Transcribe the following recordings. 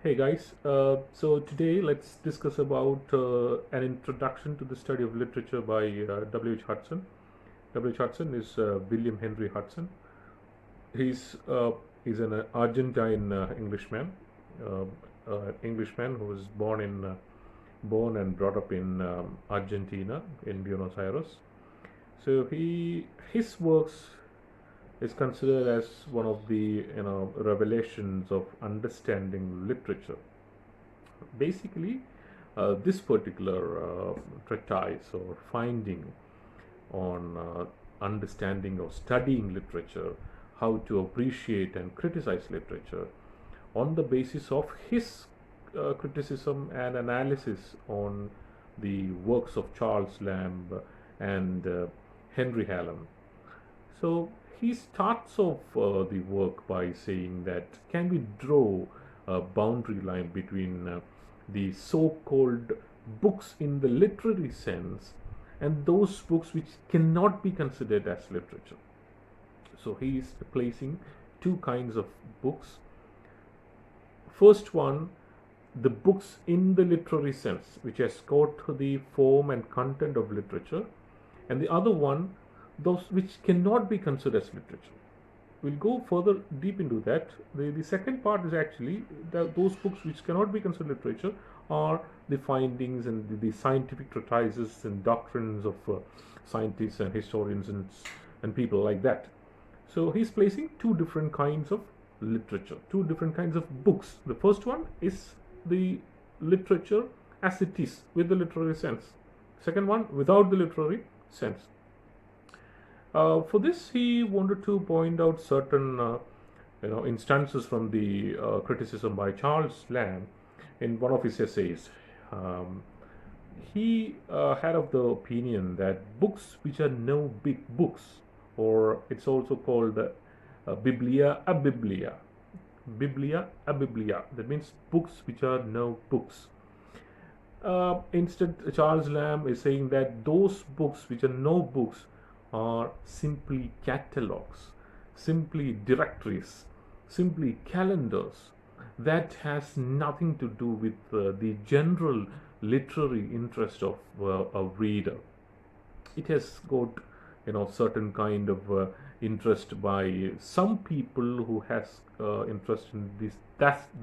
Hey guys, so today let's discuss about an introduction to the study of literature by W H Hudson. W H Hudson is William Henry Hudson. He's he's an Argentine uh, Englishman who was born and brought up in Argentina in Buenos Aires. So his works is considered as one of the revelations of understanding literature. Basically, this particular treatise or finding on understanding or studying literature, how to appreciate and criticize literature, on the basis of his criticism and analysis on the works of Charles Lamb and Henry Hallam. So he starts off the work by saying that can we draw a boundary line between the so-called books in the literary sense and those books which cannot be considered as literature. So he is placing two kinds of books. First one, the books in the literary sense, which has got the form and content of literature, and the other one, those which cannot be considered as literature. We'll go further deep into that. The second part is actually those books which cannot be considered literature are the findings and the scientific treatises and doctrines of scientists and historians and people like that. So he's placing two different kinds of literature, two different kinds of books. The first one is the literature as it is with the literary sense. Second one without the literary sense. For this, he wanted to point out certain instances from the criticism by Charles Lamb in one of his essays. Um, he had of the opinion that books which are no big books, or it's also called Biblia a Biblia. Biblia a Biblia. That means books which are no books. Instead, Charles Lamb is saying that those books which are no books are simply catalogs, simply directories, simply calendars. That has nothing to do with the general literary interest of a reader. It has got certain kind of interest by some people who has interest in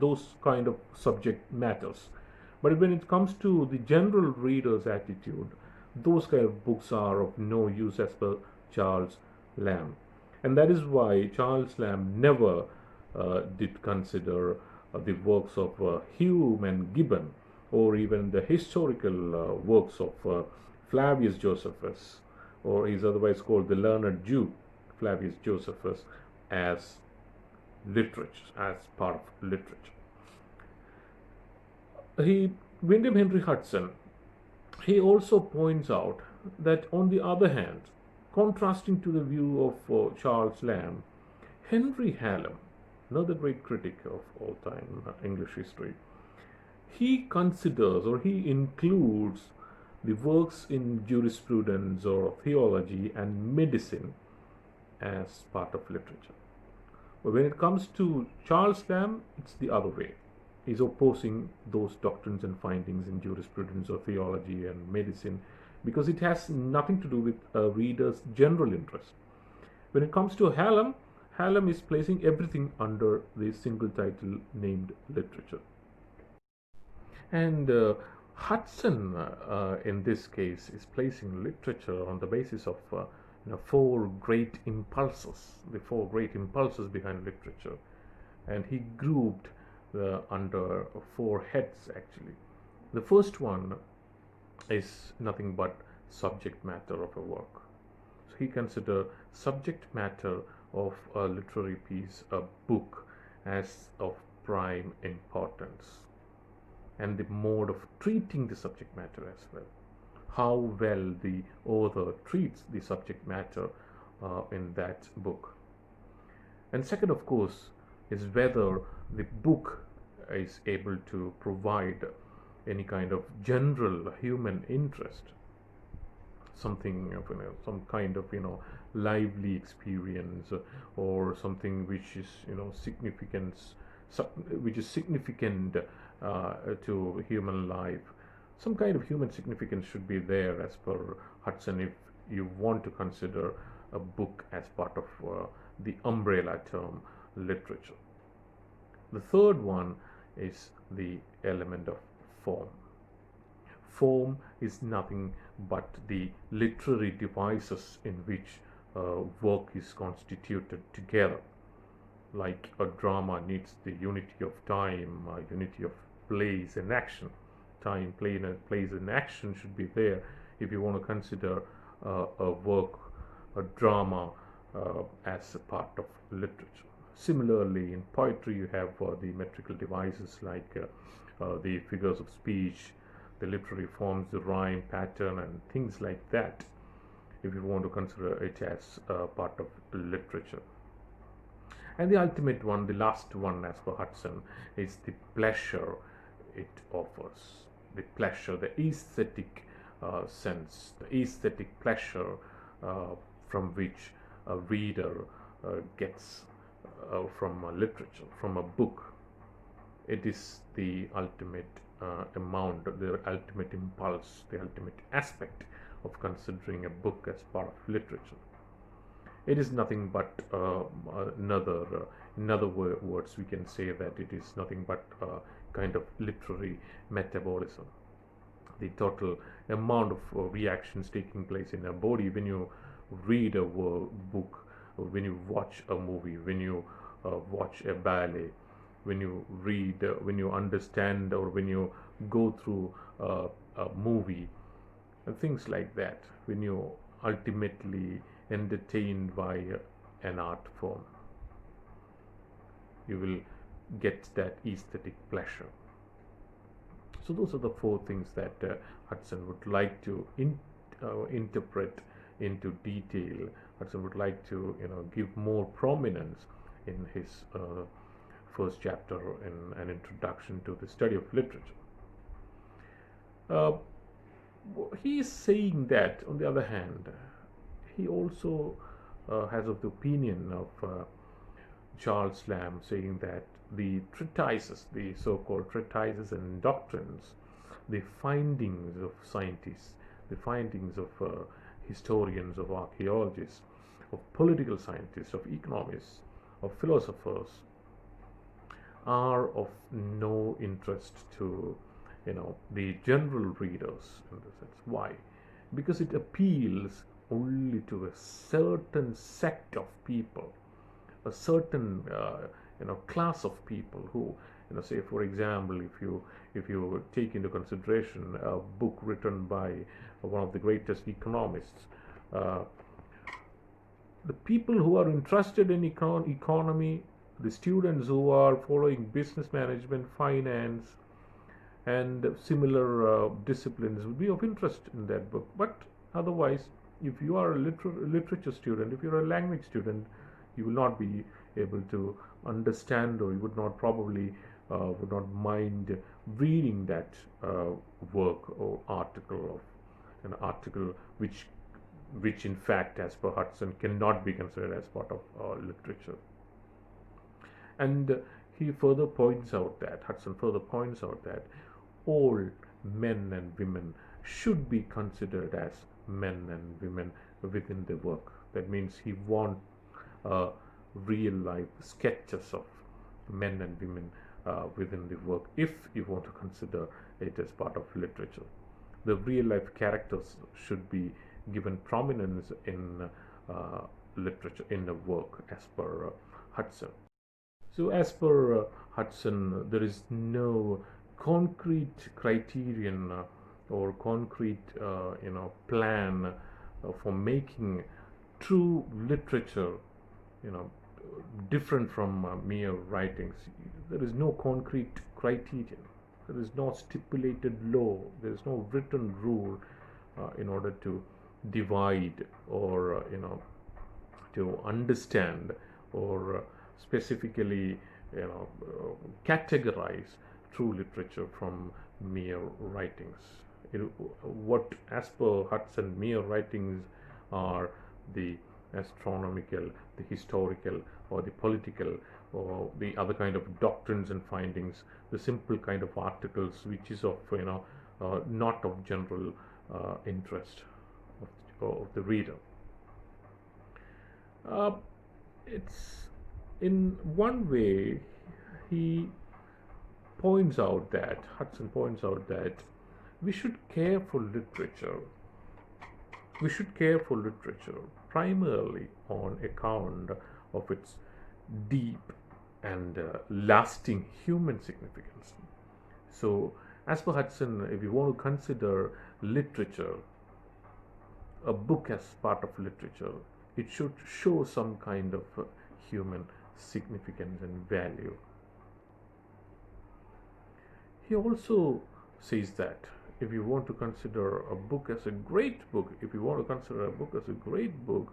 those kind of subject matters. But when it comes to the general reader's attitude, those kind of books are of no use as per Charles Lamb. And that is why Charles Lamb never did consider the works of Hume and Gibbon, or even the historical works of Flavius Josephus, or he is otherwise called the learned Jew, Flavius Josephus, as literature, as part of literature. William Henry Hudson, he also points out that, on the other hand, contrasting to the view of Charles Lamb, Henry Hallam, another great critic of all time English history, he considers or he includes the works in jurisprudence or theology and medicine as part of literature. But when it comes to Charles Lamb, it's the other way. He's opposing those doctrines and findings in jurisprudence or theology and medicine because it has nothing to do with a reader's general interest. When it comes to Hallam, Hallam is placing everything under the single title named literature. And Hudson, in this case, is placing literature on the basis of four great impulses, the four great impulses behind literature. And he grouped under four heads actually. The first one is nothing but subject matter of a work. So he considered subject matter of a literary piece, a book, as of prime importance, and the mode of treating the subject matter as well. How well the author treats the subject matter in that book. And second, of course, is whether the book is able to provide any kind of general human interest, something of some kind of lively experience, or something which is significance, which is significant to human life. Some kind of human significance should be there as per Hudson if you want to consider a book as part of the umbrella term literature. The third one is the element of form. Form is nothing but the literary devices in which work is constituted together. Like a drama needs the unity of time, unity of place and action. Time, place and action should be there if you want to consider a work, a drama, as a part of literature. Similarly, in poetry, you have the metrical devices like the figures of speech, the literary forms, the rhyme pattern, and things like that, if you want to consider it as part of literature. And the ultimate one, the last one as per Hudson, is the pleasure it offers. The pleasure, the aesthetic sense, the aesthetic pleasure from which a reader gets from literature, from a book. It is the ultimate amount, the ultimate impulse, the ultimate aspect of considering a book as part of literature. It is nothing but in other words, we can say that it is nothing but kind of literary metabolism. The total amount of reactions taking place in a body when you read a book, when you watch a movie, when you watch a ballet, when you read, when you understand, or when you go through a movie, and things like that, when you ultimately entertained by an art form, you will get that aesthetic pleasure. So those are the four things that Hudson would like to interpret into detail. Hudson would like to give more prominence in his first chapter in an introduction to the study of literature. He is saying that, on the other hand, he also has of the opinion of Charles Lamb, saying that the treatises, the so-called treatises and doctrines, the findings of scientists, the findings of historians, of archaeologists, of political scientists, of economists, of philosophers, are of no interest to the general readers in the sense. Why? Because it appeals only to a certain sect of people, a certain class of people who, say for example, if you take into consideration a book written by one of the greatest economists, the people who are interested in economy, the students who are following business management, finance, and similar disciplines would be of interest in that book. But otherwise, if you are a literature student, if you're a language student, you will not be able to understand, or you would not probably would not mind reading that work or article of an article which in fact, as per Hudson, cannot be considered as part of literature. And Hudson further points out that all men and women should be considered as men and women within the work. That means he wants real life sketches of men and women within the work, if you want to consider it as part of literature. The real life characters should be given prominence in literature, in the work, as per Hudson. So as per Hudson, there is no concrete criterion or concrete plan for making true literature different from mere writings. There is no concrete criterion, there is no stipulated law, there is no written rule in order to divide or to understand or specifically categorize true literature from mere writings. What, as per Hudson, mere writings are the astronomical, the historical, or the political, or the other kind of doctrines and findings, the simple kind of articles which is of not of general interest of the reader. Uh, it's in one way he Hudson points out that we should care for literature. We should care for literature primarily on account of its deep and lasting human significance. So, as per Hudson, if you want to consider literature, a book as part of literature, it should show some kind of human significance and value. He also says that if you want to consider a book as a great book, if you want to consider a book as a great book,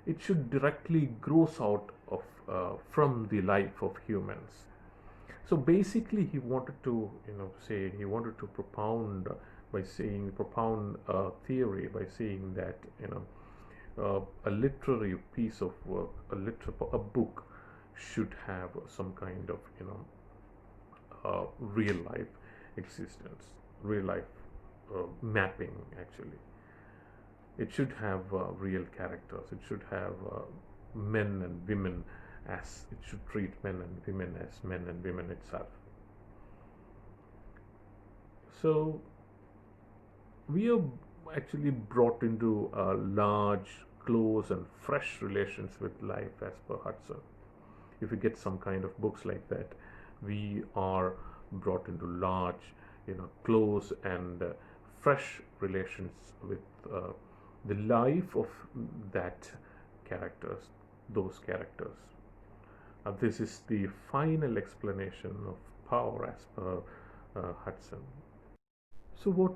it should directly grows out of from the life of humans. So basically, he wanted to propound theory by saying that a literary piece of work, a book, should have some kind of real life existence, real life mapping. Actually, it should have real characters. It should have men and women, as it should treat men and women as men and women itself. So we are actually brought into large, close, and fresh relations with life, as per Hudson. If we get some kind of books like that, we are brought into large, close and fresh relations with the life of those characters. This is the final explanation of power as per Hudson. So what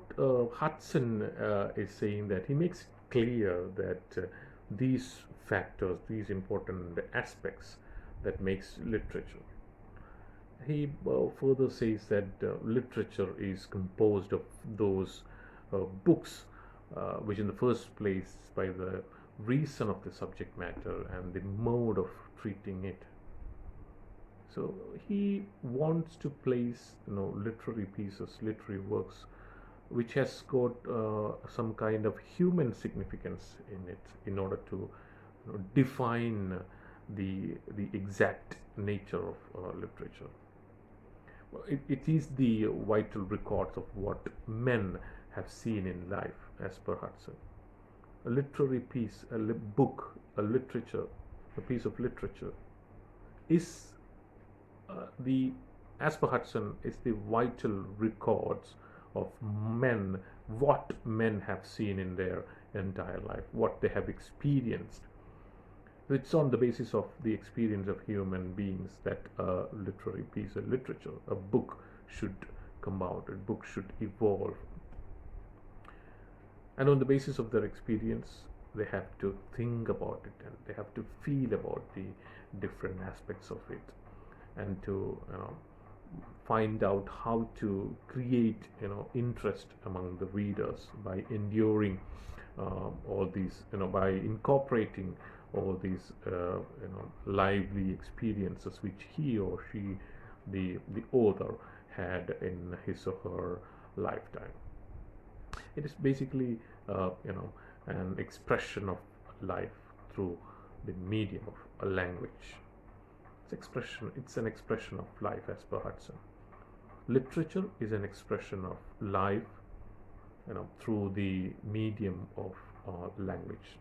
Hudson is saying, that he makes clear that these factors, these important aspects that makes literature. He further says that literature is composed of those books which in the first place, by the reason of the subject matter and the mode of treating it. So he wants to place literary pieces, literary works which has got some kind of human significance in it, in order to define the exact nature of literature. It is the vital records of what men have seen in life, as per Hudson. A literary piece, book, a piece of literature is as per Hudson, is the vital records of men, what men have seen in their entire life, what they have experienced. It's on the basis of the experience of human beings that a literary piece of literature, a book, should come out, a book should evolve. And on the basis of their experience, they have to think about it and they have to feel about the different aspects of it, and to find out how to create interest among the readers by enduring all these, by incorporating all these lively experiences which he or she, the author, had in his or her lifetime. It is basically an expression of life through the medium of a language. It's an expression of life, as per Hudson. Literature is an expression of life through the medium of language.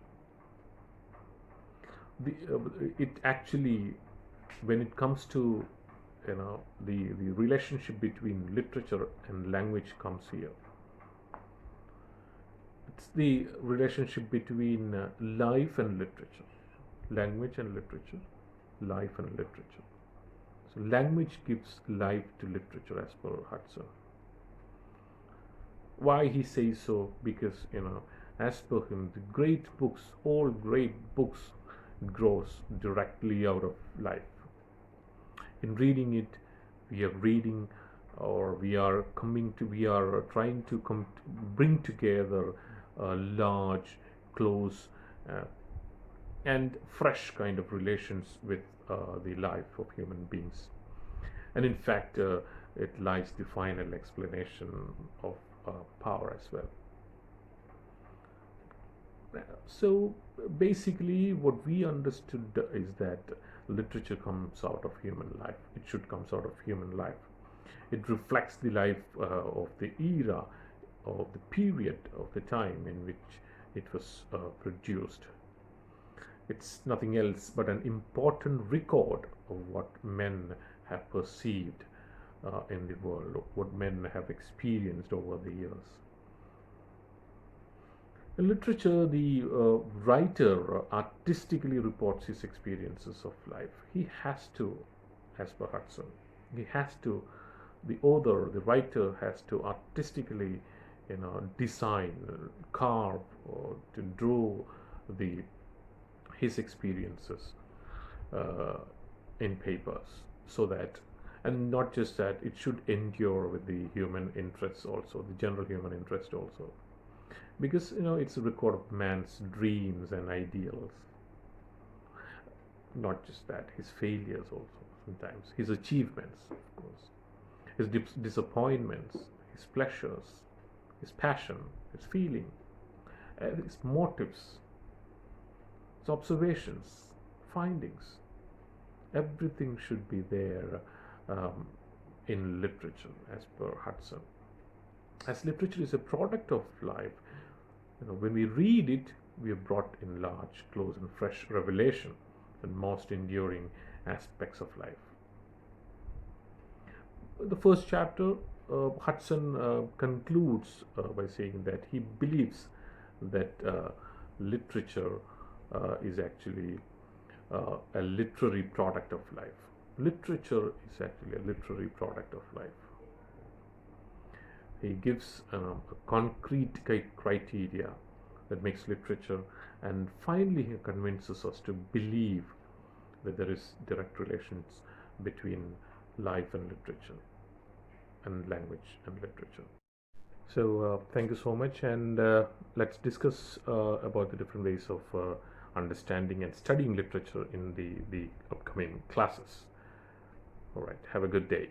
It actually, when it comes to the relationship between literature and language, comes here. It's the relationship between life and literature, language and literature, life and literature. So language gives life to literature, as per Hudson. Why he says so? Because as per him, the great books, all great books, grows directly out of life. In reading it, we are reading, or we are trying to bring together a large, close and fresh kind of relations with the life of human beings. And in fact, it lies the final explanation of power as well. So basically, what we understood is that literature comes out of human life. It should come out of human life. It reflects the life of the era, of the period of the time in which it was produced. It's nothing else but an important record of what men have perceived in the world, of what men have experienced over the years. In literature, the writer artistically reports his experiences of life. He has to, as per Hudson, he has to, the author, the writer has to artistically, design, carve, or to draw his experiences in papers, so that, and not just that, it should endure with the human interests also, the general human interest also, because it's a record of man's dreams and ideals. Not just that, his failures also, sometimes his achievements, of course, his disappointments, his pleasures, his passion, his feeling, his motives, his observations, findings. Everything should be there in literature, as per Hudson. As literature is a product of life, when we read it, we are brought in large, close, and fresh revelation and most enduring aspects of life. The first chapter, Hudson concludes by saying that he believes that literature is actually a literary product of life. Literature is actually a literary product of life. He gives a concrete criteria that makes literature, and finally he convinces us to believe that there is direct relations between life and literature, and language and literature. So thank you so much, and let's discuss about the different ways of understanding and studying literature in the upcoming classes. All right, have a good day.